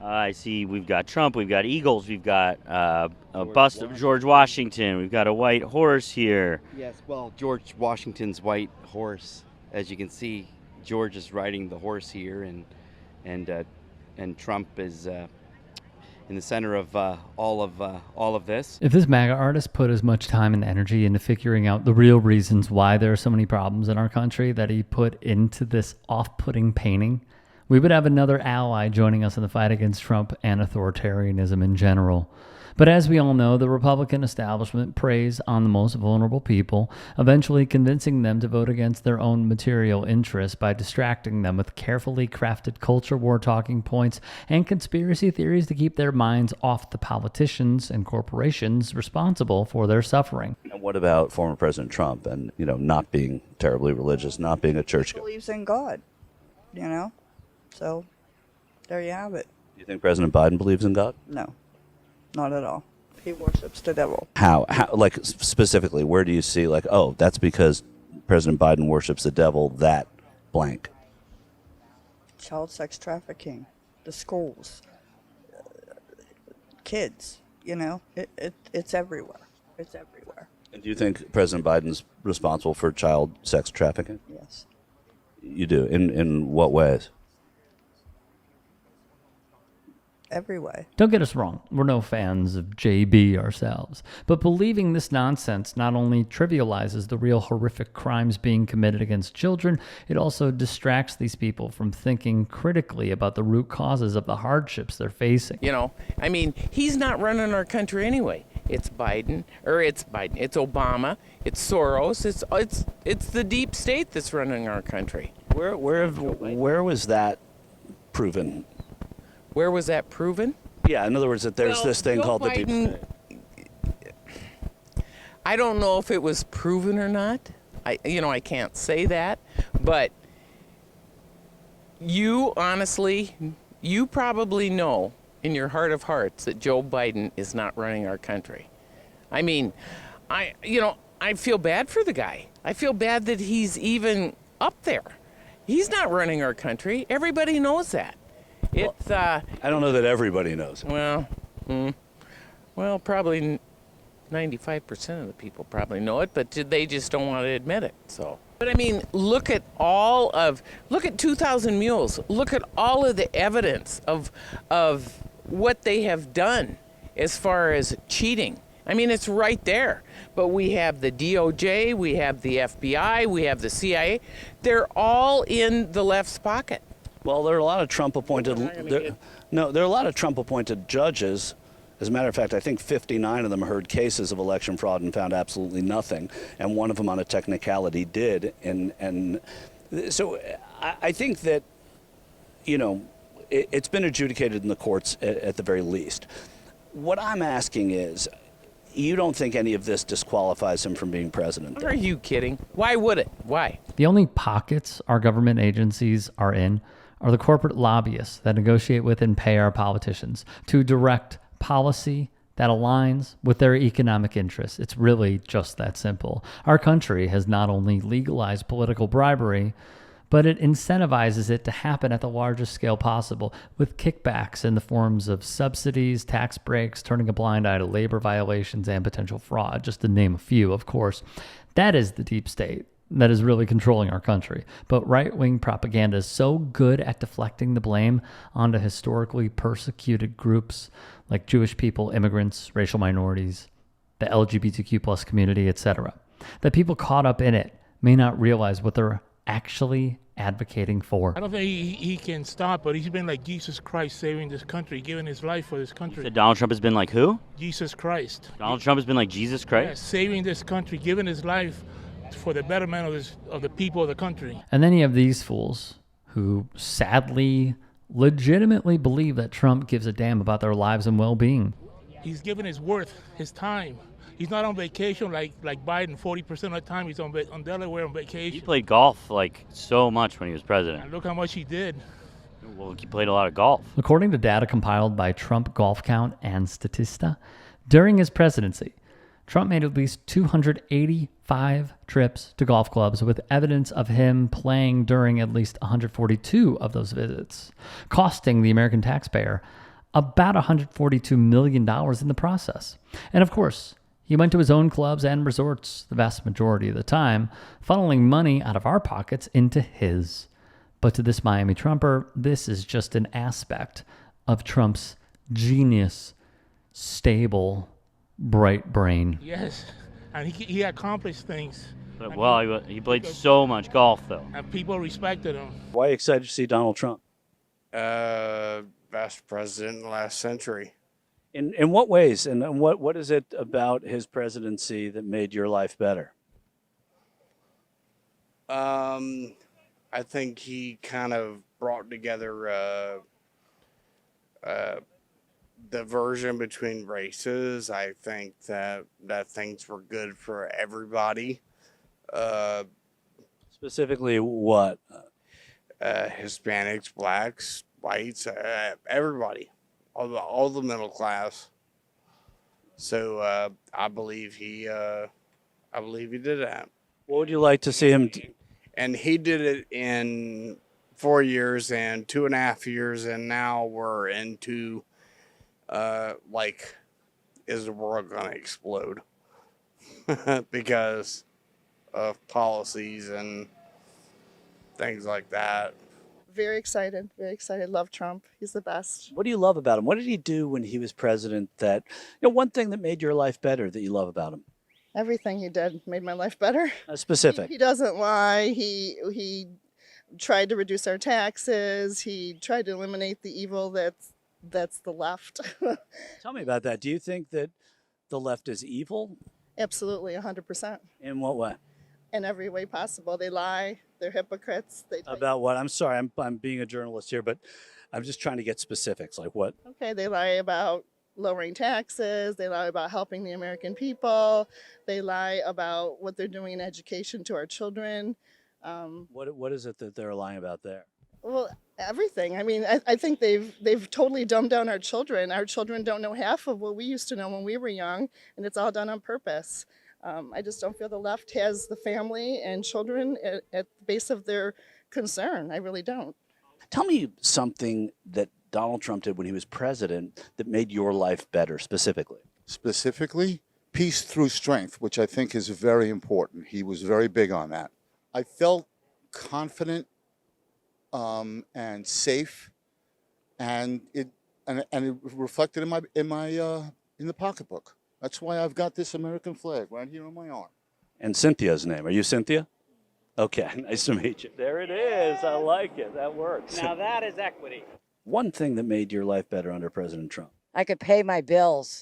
I see we've got Trump, we've got eagles, we've got a bust of George Washington, we've got a white horse here. Yes, well, George Washington's white horse, as you can see, George is riding the horse here, and Trump is in the center of all of this. If this MAGA artist put as much time and energy into figuring out the real reasons why there are so many problems in our country that he put into this off-putting painting, we would have another ally joining us in the fight against Trump and authoritarianism in general. But as we all know, the Republican establishment preys on the most vulnerable people, eventually convincing them to vote against their own material interests by distracting them with carefully crafted culture war talking points and conspiracy theories to keep their minds off the politicians and corporations responsible for their suffering. And what about former President Trump and, not being terribly religious, not being a churchgoer? Believes in God, So, there you have it. You think President Biden believes in God? No, not at all. He worships the devil. How, like, specifically, where do you see, like, oh, that's because President Biden worships the devil, that blank? Child sex trafficking, the schools, kids, it's everywhere. It's everywhere. And do you think President Biden's responsible for child sex trafficking? Yes. You do? In what ways? Every way. Don't get us wrong, we're no fans of JB ourselves, but believing this nonsense not only trivializes the real horrific crimes being committed against children, it also distracts these people from thinking critically about the root causes of the hardships they're facing. He's not running our country anyway. It's Biden, it's Obama, it's Soros, it's the deep state that's running our country. Where was that proven? Where was that proven? Yeah, in other words, that there's this thing Joe called Biden, the deep state. I don't know if it was proven or not. I can't say that, but you probably know in your heart of hearts that Joe Biden is not running our country. I feel bad for the guy. I feel bad that he's even up there. He's not running our country. Everybody knows that. I don't know that everybody knows. Well, probably 95% of the people probably know it, but they just don't want to admit it. So, but look at 2,000 Mules. Look at all of the evidence of what they have done as far as cheating. It's right there. But we have the DOJ, we have the FBI, we have the CIA. They're all in the left's pocket. Well, there are a lot of Trump-appointed. There are a lot of Trump-appointed judges. As a matter of fact, I think 59 of them heard cases of election fraud and found absolutely nothing, and one of them on a technicality did. And so I think that it's been adjudicated in the courts at the very least. What I'm asking is, you don't think any of this disqualifies him from being president? Are you kidding? Why would it? Why? The only pockets our government agencies are in are the corporate lobbyists that negotiate with and pay our politicians to direct policy that aligns with their economic interests. It's really just that simple. Our country has not only legalized political bribery, but it incentivizes it to happen at the largest scale possible with kickbacks in the forms of subsidies, tax breaks, turning a blind eye to labor violations and potential fraud, just to name a few, of course. That is the deep state that is really controlling our country. But right-wing propaganda is so good at deflecting the blame onto historically persecuted groups like Jewish people, immigrants, racial minorities, the LGBTQ plus community, etc., that people caught up in it may not realize what they're actually advocating for. I don't think he can stop, but he's been like Jesus Christ saving this country, giving his life for this country. So Donald Trump has been like who? Jesus Christ. Donald Trump has been like Jesus Christ? Yeah, saving this country, giving his life for the betterment of the people of the country. And then you have these fools who sadly, legitimately believe that Trump gives a damn about their lives and well-being. He's given his worth, his time. He's not on vacation like Biden. 40% of the time he's on Delaware on vacation. He played golf so much when he was president. And look how much he did. Well, he played a lot of golf. According to data compiled by Trump Golf Count and Statista, during his presidency, Trump made at least 285 trips to golf clubs with evidence of him playing during at least 142 of those visits, costing the American taxpayer about $142 million in the process. And of course, he went to his own clubs and resorts the vast majority of the time, funneling money out of our pockets into his. But to this Miami Trumper, this is just an aspect of Trump's genius, stable, bright brain. Yes, and he accomplished things. But, well, he played so much golf, though. And people respected him. Why are you excited to see Donald Trump? Best president in the last century. In what ways? And what is it about his presidency that made your life better? I think he kind of brought together diversion between races. I think that things were good for everybody. Specifically, what? Hispanics, blacks, whites, everybody, all the middle class. So I believe he did that. What would you like to see him do? And he did it in 4 years and 2.5 years, and now we're into is the world gonna explode because of policies and things like that. Very excited, very excited. Love Trump. He's the best. What do you love about him? What did he do when he was president that, one thing that made your life better that you love about him? Everything he did made my life better. Specific. He doesn't lie. He tried to reduce our taxes. He tried to eliminate the evil that's the left. Tell me about that. Do you think that the left is evil? Absolutely, 100%. In what way? In every way possible. They lie. They're hypocrites. About what? I'm sorry, I'm being a journalist here, but I'm just trying to get specifics. Like what? Okay, they lie about lowering taxes. They lie about helping the American people. They lie about what they're doing in education to our children. What is it that they're lying about there? Well, everything. I mean, I think they've totally dumbed down our children. Our children don't know half of what we used to know when we were young, and it's all done on purpose. I just don't feel the left has the family and children at the base of their concern. I really don't. Tell me something that Donald Trump did when he was president that made your life better specifically. Specifically, peace through strength, which I think is very important. He was very big on that. I felt confident and safe, and it reflected in the pocketbook. That's why I've got this American flag right here on my arm. And Cynthia's name. Are you Cynthia? Okay, nice to meet you. There it is. I like it. That works. Now that is equity. One thing that made your life better under President Trump. I could pay my bills.